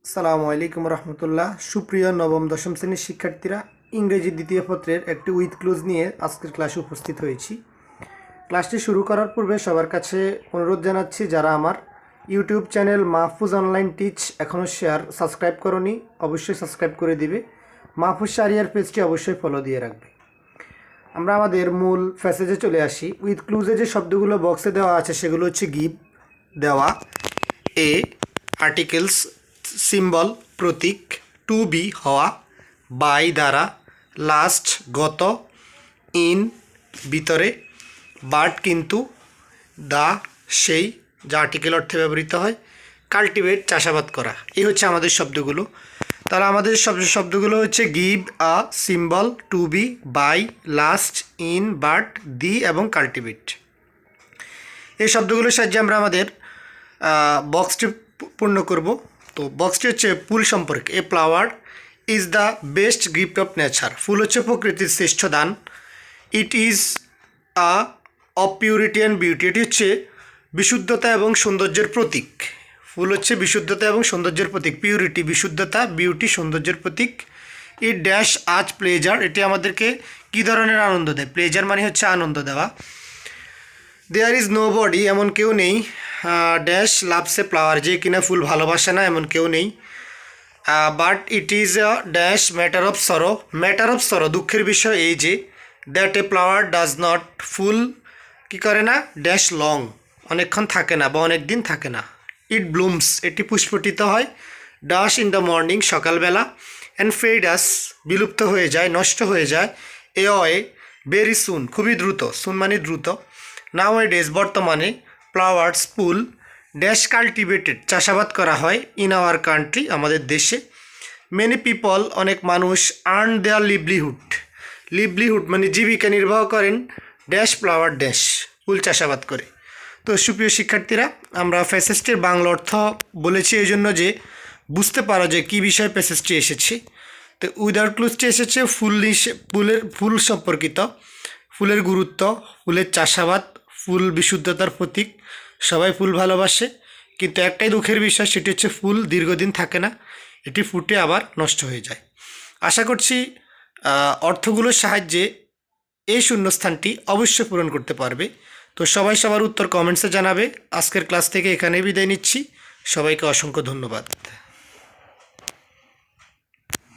আসসালামু আলাইকুম রহমতুল্লাহ। সুপ্রিয় নবম দশম শ্রেণীর শিক্ষার্থীরা, ইংরেজি দ্বিতীয় পত্রের একটি উইথ ক্লোজ নিয়ে আজকের ক্লাসে উপস্থিত হয়েছি। ক্লাসটি শুরু করার পূর্বে সবার কাছে অনুরোধ জানাচ্ছি, যারা আমার YouTube channel Mahfuz online teach এখনও সাবস্ক্রাইব করনি, অবশ্যই সাবস্ক্রাইব করে দিবে। মাহফুজ শারিয়ার পেজটি অবশ্যই ফলো দিয়ে রাখবে। আমরা আমাদের মূল প্যাসেজে চলে আসি। উইথ ক্লুজে যে শব্দগুলো বক্সে দেওয়া আছে সেগুলো হচ্ছে গিভ দেওয়া, এ আর্টিকেলস সিম্বল প্রতীক, টু বি হওয়া, বাই দ্বারা, লাস্ট গত, ইন ভিতরে, বাট কিন্তু, দা সেই যা আর্টিকেল অর্থে ব্যবহৃত হয়, কাল্টিভেট চাষাবাদ করা। এই হচ্ছে আমাদের শব্দগুলো। তাহলে আমাদের শব্দগুলো হচ্ছে give, a, symbol, to be, by, last, in, but, the এবং কাল্টিভেট। এই শব্দগুলোর সাহায্যে আমরা আমাদের বক্সটি পূর্ণ করব। তো বক্সটি হচ্ছে ফুল সম্পর্কে। A flower is the best gift of nature. ফুল হচ্ছে প্রকৃতির শ্রেষ্ঠ দান। It is of purity and beauty. এটি হচ্ছে বিশুদ্ধতা এবং সৌন্দর্যের প্রতীক। ফুল হচ্ছে বিশুদ্ধতা এবং সৌন্দর্যের প্রতীক। পিউরিটি বিশুদ্ধতা, বিউটি সৌন্দর্যের প্রতীক। ইট ড্যাশ আজ প্লেজার। এটি আমাদেরকে কী ধরনের আনন্দ দেয়? প্লেজার মানে হচ্ছে আনন্দ দেওয়া। দেয়ার ইজ নো বডি, এমন কেউ নেই। ড্যাশ লাভস এ ফ্লাওয়ার, যে কিনা ফুল ভালোবাসে না এমন কেউ নেই। But it is a dash matter of sorrow. Matter of sorrow দুঃখের বিষয় এই যে, that a flower does not ফুল কী করে না, ড্যাশ লং অনেকক্ষণ থাকে না বা অনেক দিন থাকে না। ইট ব্লুমস এটি পুষ্পটিত হয়। ডাশ ইন দ্য মর্নিং সকালবেলা। অ্যান্ড ফেডাস বিলুপ্ত হয়ে যায়, নষ্ট হয়ে যায়। এ অয়ে ভেরি সুন খুবই দ্রুত, সুন মানে দ্রুত। নাও এ ডেজ বর্তমানে, ফ্লাওয়ার্স ফুল, ড্যাশ কাল্টিভেটেড চাষাবাদ করা হয়, ইন আওয়ার কান্ট্রি আমাদের দেশে। মেনি পিপল অনেক মানুষ, আর্ন দেয়ার লিভলিহুড, লিভলিহুড মানে জীবিকা নির্বাহ করেন, ড্যাশ ফ্লাওয়ার ড্যাশ ফুল চাষাবাদ করে। তো সুপ্রিয় শিক্ষার্থীরা, আমরা প্যাসেজটির বাংলা অর্থ বলেছি এই জন্য যে বুঝতে পারো যে কী বিষয়ে প্যাসেজটি এসেছে। তো উইদাউট ক্লুজটি এসেছে ফুল সম্পর্কিত, ফুলের গুরুত্ব, ফুলের চাষাবাদ, ফুল বিশুদ্ধতার প্রতীক, সবাই ফুল ভালোবাসে, কিন্তু একটাই দুঃখের বিষয়, সেটি হচ্ছে ফুল দীর্ঘদিন থাকে না, এটি ফুটে আবার নষ্ট হয়ে যায়। আশা করছি অর্থগুলোর সাহায্যে এই শূন্যস্থানটি অবশ্যই পূরণ করতে পারবে। তো সবাই সবার উত্তর কমেন্টসে জানাবে। আজকের ক্লাস থেকে এখানে বিদায় নিচ্ছি। সবাইকে অসংখ্য ধন্যবাদ।